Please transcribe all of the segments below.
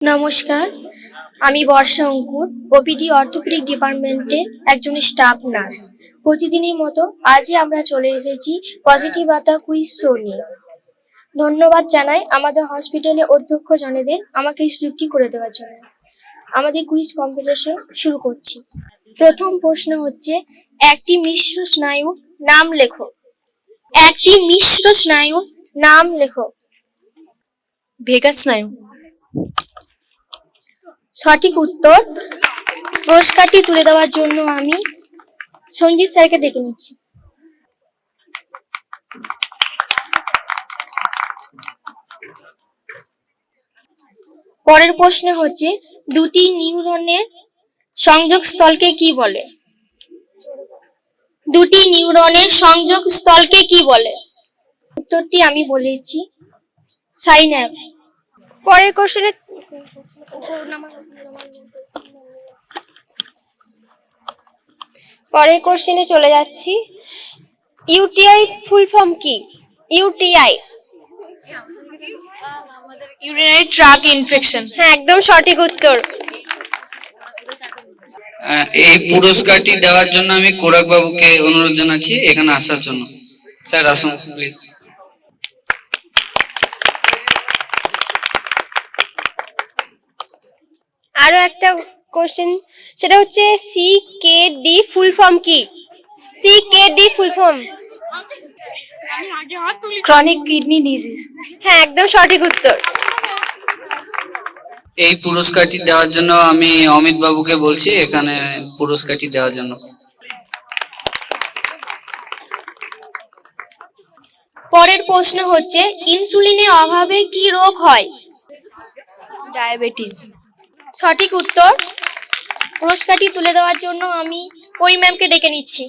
নমস্কার, আমি বর্ষা অঙ্কুর, OPD orthopaedic ডিপার্টমেন্টের একজন স্টাফ নার্স। প্রতিদিনের মতো আজই আমরা চলে এসেছি পজিটিভতা কুইজ শো নিয়ে। ধন্যবাদ জানাই আমাদের হসপিটালে অধ্যক্ষ জনেদের আমাকে এই সুযোগটি করে দেওয়ার জন্য। আমাদের কুইজ কম্পিটিশন শুরু করছি। প্রথম প্রশ্ন হচ্ছে, একটি মিশ্র স্নায়ুর নাম লেখো। একটি মিশ্র স্নায়ুর নাম লেখো। ভেগাস স্নায়ু। সঠিক উত্তর। পুরস্কারটি তুলে দেওয়ার জন্য আমি সঞ্জিত স্যারকে ডেকে নিচ্ছি। পরের প্রশ্ন হচ্ছে, দুটি নিউরনের সংযোগ স্থলকে কি বলে? দুটি নিউরনের সংযোগ স্থলকে কি বলে? উত্তরটি আমি বলেছি, সাইন্যাপস। পরের কোশ্চেনে চলে যাচ্ছি। ইউটিআই ফুল ফর্ম কি? ইউটিআই। Urinary tract infection. হ্যাঁ, একদম সঠিক উত্তর। এই পুরস্কারটি দেওয়ার জন্য আমি কোরাক বাবুকে অনুরোধ জানাচ্ছি এখানে আসার জন্য। স্যার আসুন প্লিজ। আরো একটা কোশ্চেন, সেটা হচ্ছে সিকেডি ফুল ফর্ম কি? CKD full form. Chronic kidney disease. হ্যাঁ, একদম সঠিক উত্তর। এই পুরস্কারটি দেওয়ার জন্য আমি অমিত বাবুকে বলছি এখানে পুরস্কারটি দেওয়ার জন্য। পরের প্রশ্ন হচ্ছে, ইনসুলিনের অভাবে কি রোগ হয়? ডায়াবেটিস। সঠিক উত্তর। পুরস্কারটি তুলে দেওয়ার জন্য আমি পরি ম্যামকে ডেকে নিচ্ছি।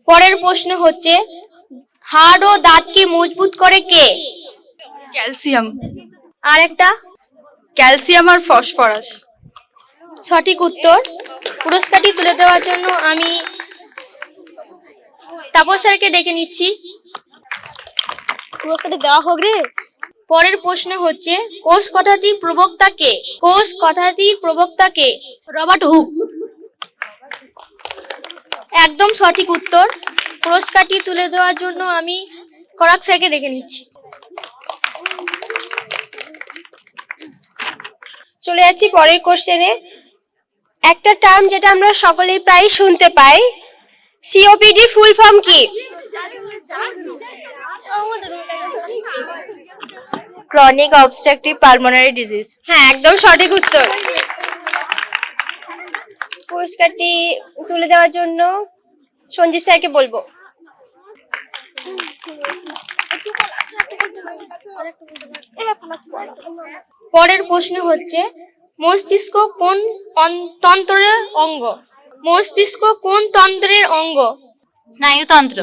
পরের প্রশ্ন হচ্ছে, হাড় ও দাঁতকে মজবুত করে কে? ক্যালসিয়াম। আর একটা? ক্যালসিয়াম আর ফসফরাস। সঠিক উত্তর। পুরস্কারটি তুলে দেওয়ার জন্য আমি তাপস স্যারকে ডেকে নিচ্ছি। পুরস্কারটি দেওয়া হোক রে। পরের প্রশ্ন হচ্ছে, কোষ কথাটির প্রবক্তা কে? কোষ কথাটির প্রবক্তা কে? Robert Hooke. একদম সঠিক উত্তর। পুরস্কারটি তুলে দেওয়ার জন্য আমি করাক স্যারকে ডেকে নিচ্ছি। চলে যাচ্ছি পরের কোশ্চেনে। একটা টার্ম যেটা আমরা সকলেই প্রায় শুনতে পাই, সিওপিডি ফুল ফর্ম কি? Chronic obstructive pulmonary disease. হ্যাঁ, একদম সঠিক উত্তর। পুরস্কারটি তুলে দেওয়ার জন্য সঞ্জীব স্যারকে বলবো। পরের প্রশ্ন হচ্ছে, মস্তিষ্ক কোন তন্ত্রের অঙ্গ? মস্তিষ্ক কোন তন্ত্রের অঙ্গ? স্নায়ুতন্ত্র।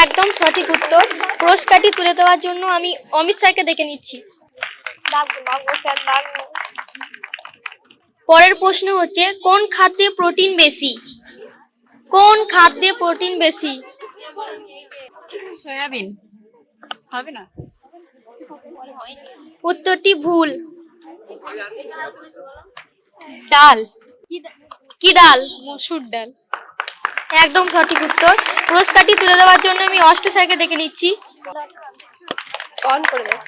একদম সঠিক উত্তর। পুরস্কারটি তুলে দেওয়ার জন্য আমি অমিত স্যারকে ডেকে নিচ্ছি। পরের প্রশ্ন হচ্ছে, কোন খাদ্যে প্রোটিন বেশি? কোন খাদ্যে প্রোটিন বেশি? সয়াবিন। হবে না? উত্তরটি ভুল। ডাল। কি ডাল? মসুর ডাল। একদম সঠিক উত্তর। পুরস্কারটি তুলে দেওয়ার জন্য আমি অষ্ট স্যারকে ডেকে নিচ্ছি। অন করে দাও।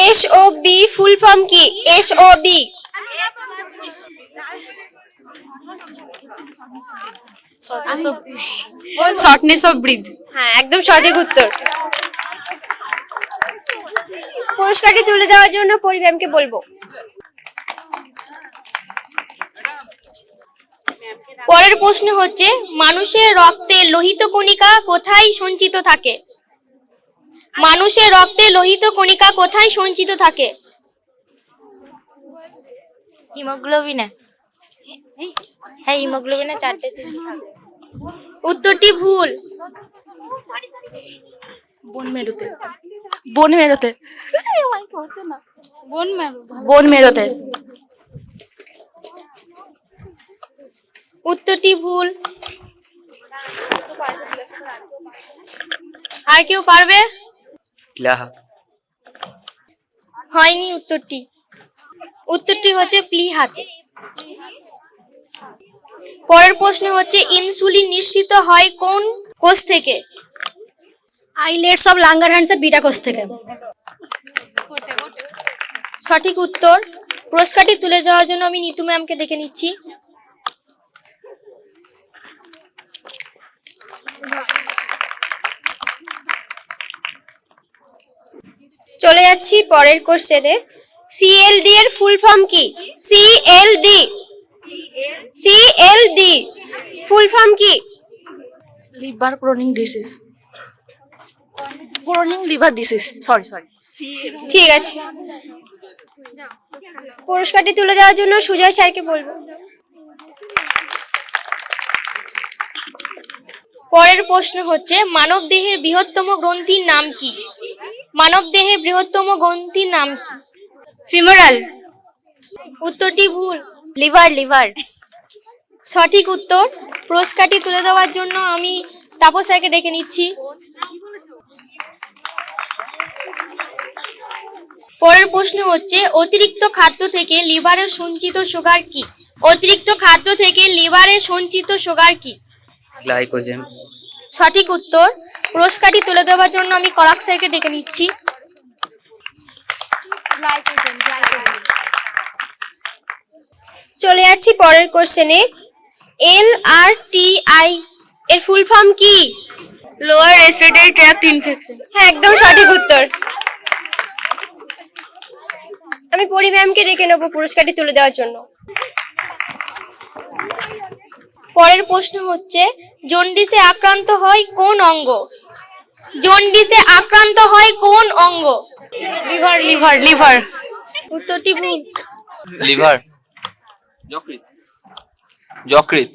এসওবি ফুল ফর্ম কি? এসওবি। Shortness of breath. হ্যাঁ, একদম সঠিক উত্তর। পুরস্কারটি তুলে দেওয়ার জন্য পরিম্যামকে বলবো। পরের প্রশ্ন হচ্ছে, মানুষের রক্তে লোহিত কণিকা কোথায় সঞ্চিত থাকে? মানুষের রক্তে লোহিত কণিকা কোথায় সঞ্চিত থাকে? হিমোগ্লোবিনে। হ্যাঁ, হিমোগ্লোবিনে 4টে। উত্তরটি ভুল। বোন মেরুতে। বোন মেরুতে। বোন মেরুতে। উত্তরটি ভুল। আর কেউ পারবে? লাহা। হয়নি উত্তরটি। উত্তরটি হচ্ছে প্লীহাতে। পরের প্রশ্ন হচ্ছে ইনসুলিন নিঃসৃত হয় কোন কোষ থেকে? আইলেটস অফ লাঙ্গারহ্যান্সের বিটা কোষ থেকে। সঠিক উত্তর। পুরস্কারটি তুলে দেওয়ার জন্য আমি নিতু ম্যামকে ডেকে নিচ্ছি। চলে যাচ্ছি পরের কোশ্চেনে। সিএলডি এর ফুল ফর্ম কি? সিএলডি, সিএলডি ফুল ফর্ম কি? Liver chronic ডিসিজ। Chronic liver ডিসিজ, sorry. ঠিক আছে, পুরস্কারটি তুলে দেওয়ার জন্য সুজয় স্যারকে বলবো। পরের প্রশ্ন হচ্ছে মানব দেহের বৃহত্তম গ্রন্থির নাম কি? মানব দেহের বৃহত্তম গ্রন্থির নাম কি? ফিমোরাল। উত্তরটি ভুল। লিভার। সঠিক উত্তর। পুরস্কারটি তুলে দেওয়ার জন্য আমি তাপস স্যারকে ডেকে নিচ্ছি। পরের প্রশ্ন হচ্ছে অতিরিক্ত খাদ্য থেকে লিভারে সঞ্চিত সুগার কি? অতিরিক্ত খাদ্য থেকে লিভারে সঞ্চিত সুগার কি? গ্লাইকোজেন। সঠিক উত্তর। পুরস্কারটি তুলে দেওয়ার জন্য আমি করাক স্যারকে ডেকে নিচ্ছি। চলে যাচ্ছি পরের কোশ্চেনে। LRTI এর ফুল ফর্ম কি? Lower respiratory tract infection. হ্যাঁ, একদম সঠিক উত্তর। আমি পরি ম্যামকে ডেকে নেবো পুরস্কারটি তুলে দেওয়ার জন্য। পরের প্রশ্ন হচ্ছে জন্ডিসে আক্রান্ত হয় কোন অঙ্গ? জন্ডিসে আক্রান্ত হয় কোন অঙ্গ? লিভার। উত্তরটি ভুল। লিভার। যকৃৎ।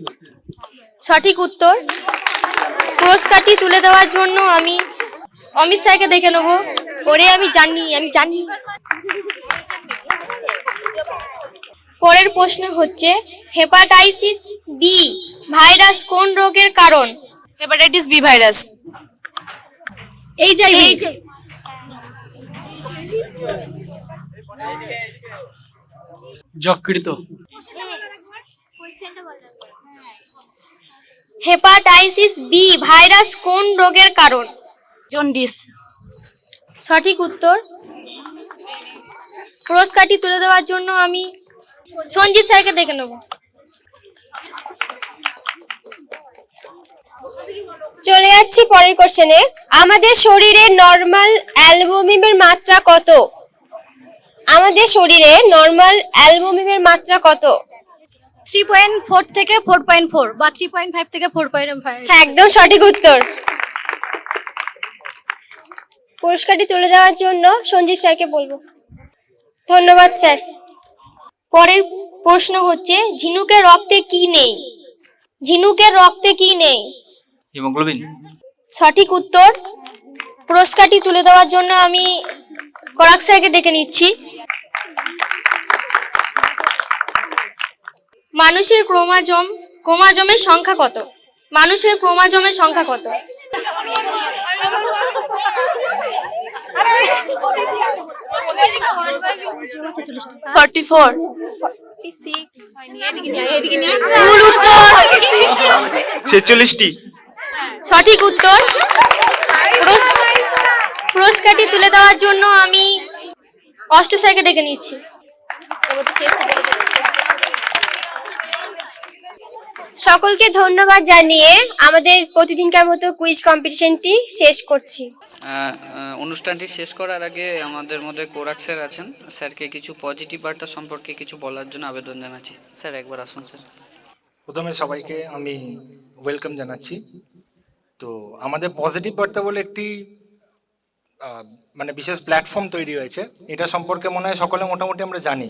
সঠিক উত্তর। পুরস্কারটি তুলে দেওয়ার জন্য আমি অমিত স্যারকে দেখে নেবো। ওরে আমি জানি। পরের প্রশ্ন হচ্ছে হেপাটাইটিস বি ভাইরাস কোন রোগের কারণ? Hepatitis B virus. এইচআইভি। যকৃত। হেপাটাইটিস বি ভাইরাস কোন রোগের কারণ? জন্ডিস। সঠিক উত্তর। পুরস্কারটি তুলে দেওয়ার জন্য আমি সঞ্জিত স্যারকে ডেকে নেব। চলে যাচ্ছি পরের কোশ্চেনে। আমাদের শরীরে নরমাল অ্যালবুমিনের মাত্রা কত? আমাদের শরীরে নরমাল অ্যালবুমিনের মাত্রা কত? 3.4 থেকে 4.4 বা 3.5 থেকে 4.5। হ্যাঁ, একদম সঠিক উত্তর। পুরস্কারটি তুলে দেওয়ার জন্য সঞ্জীব স্যারকে বলবো। ধন্যবাদ স্যার। পরের প্রশ্ন হচ্ছে ঝিনুকের রক্তে কি নেই? ঝিনুকের রক্তে কি নেই? হিমোগ্লোবিন। সঠিক উত্তর। পুরস্কারটি তুলে দেওয়ার জন্য আমি করাক স্যারকে ডেকে নিচ্ছি। মানুষের ক্রোমোজোমের সংখ্যা কত? মানুষের ক্রোমোজোমের সংখ্যা কত? ফর্টি-ফোর। ভুল উত্তর। 46টি। সঠিক উত্তর। পুরস্কারটি তুলে দেওয়ার জন্য আমি অষ্ট স্যারকে ডেকে নিচ্ছি। সকলকে ধন্যবাদ জানিয়ে আমাদের প্রতিদিনকার মতো কুইজ কম্পিটিশনটি শেষ করছি। অনুষ্ঠানটি শেষ করার আগে আমাদের মধ্যে কোরাক স্যার আছেন। স্যারকে কিছু পজিটিভ বার্তা সম্পর্কে কিছু বলার জন্য আবেদন জানাচ্ছি। স্যার একবার আসুন স্যার। প্রথমে সবাইকে আমি ওয়েলকাম জানাচ্ছি। তো আমাদের পজিটিভ বার্তা বলে একটি মানে বিশেষ প্ল্যাটফর্ম তৈরি হয়েছে, এটা সম্পর্কে মনে হয় সকলে মোটামুটি আমরা জানি।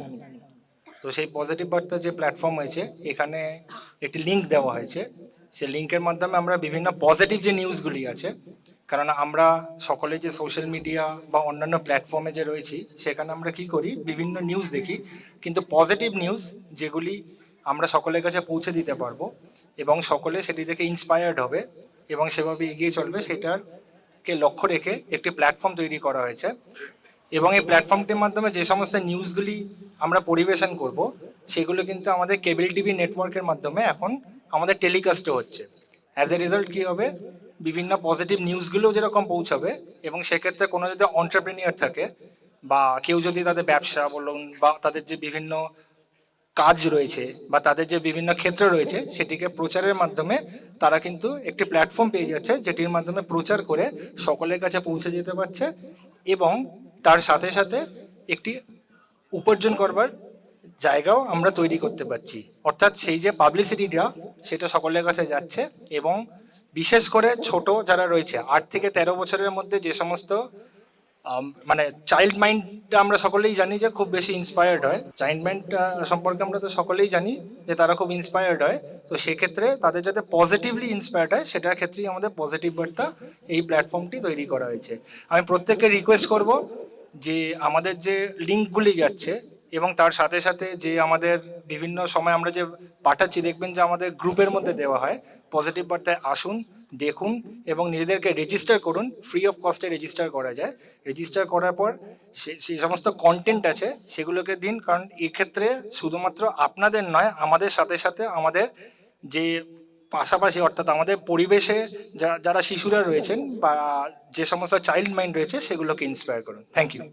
তো সেই পজিটিভ বার্তা যে প্ল্যাটফর্ম হয়েছে, এখানে একটি লিঙ্ক দেওয়া হয়েছে। সেই লিঙ্কের মাধ্যমে আমরা বিভিন্ন পজিটিভ যে নিউজগুলি আছে, কারণ আমরা সকলে যে সোশ্যাল মিডিয়া বা অন্যান্য প্ল্যাটফর্মে যে রয়েছি, সেখানে আমরা কি করি, বিভিন্ন নিউজ দেখি, কিন্তু পজিটিভ নিউজ যেগুলি আমরা সকলের কাছে পৌঁছে দিতে পারবো এবং সকলে সেটি থেকে ইন্সপায়ার্ড হবে এবং সেভাবে এগিয়ে চলবে সেটাকে লক্ষ্য রেখে একটি প্ল্যাটফর্ম তৈরি করা হয়েছে। এবং এই প্ল্যাটফর্মটির মাধ্যমে যে সমস্ত নিউজগুলি আমরা পরিবেশন করব সেগুলো কিন্তু আমাদের কেবল টিভি নেটওয়ার্কের মাধ্যমে এখন আমাদের টেলিকাস্টও হচ্ছে। অ্যাজ এ রেজাল্ট কী হবে, বিভিন্ন পজিটিভ নিউজগুলোও যেরকম পৌঁছাবে, এবং সেক্ষেত্রে কোনো যদি অন্টারপ্রেনিয়ার থাকে বা কেউ যদি তাদের ব্যবসা বলুন বা তাদের যে বিভিন্ন কাজ রয়েছে বা তাদের যে বিভিন্ন ক্ষেত্র রয়েছে সেটিকে প্রচারের মাধ্যমে তারা কিন্তু একটি প্ল্যাটফর্ম পেয়ে যাচ্ছে, যেটির মাধ্যমে প্রচার করে সকলের কাছে পৌঁছে যেতে পারছে এবং তার সাথে সাথে একটি উপার্জন করবার জায়গাও আমরা তৈরি করতে পারছি। অর্থাৎ সেই যে পাবলিসিটিটা সেটা সকলের কাছে যাচ্ছে এবং বিশেষ করে ছোট যারা রয়েছে 8 থেকে 13 বছরের মধ্যে যে সমস্ত মানে চাইল্ড মাইন্ডটা আমরা সকলেই জানি যে খুব বেশি ইন্সপায়ার্ড হয়। চাইল্ড মাইন্ড সম্পর্কে আমরা তো সকলেই জানি যে তারা খুব ইন্সপায়ার্ড হয়। তো সেক্ষেত্রে তাদের যাতে পজিটিভলি ইন্সপায়ার্ড হয় সেটার ক্ষেত্রেই আমাদের পজিটিভ বার্তা এই প্ল্যাটফর্মটি তৈরি করা হয়েছে। আমি প্রত্যেককে রিকোয়েস্ট করব যে আমাদের যে লিঙ্কগুলি যাচ্ছে এবং তার সাথে সাথে যে আমাদের বিভিন্ন সময় আমরা যে পাঠাচ্ছি, দেখবেন যে আমাদের গ্রুপের মধ্যে দেওয়া হয়, পজিটিভ বার্তায় আসুন, দেখুন এবং নিজেদেরকে রেজিস্টার করুন। ফ্রি অফ কস্টে রেজিস্টার করা যায়। রেজিস্টার করার পর সেই সমস্ত কন্টেন্ট আছে সেগুলোকে দিন, কারণ এক্ষেত্রে শুধুমাত্র আপনাদের নয়, আমাদের সাথে সাথে আমাদের যে পাশাপাশি অর্থাৎ আমাদের পরিবেশে যারা শিশুরা রয়েছেন বা যে সমস্ত চাইল্ড মাইন্ড রয়েছে সেগুলোকে ইন্সপায়ার করুন। Thank you.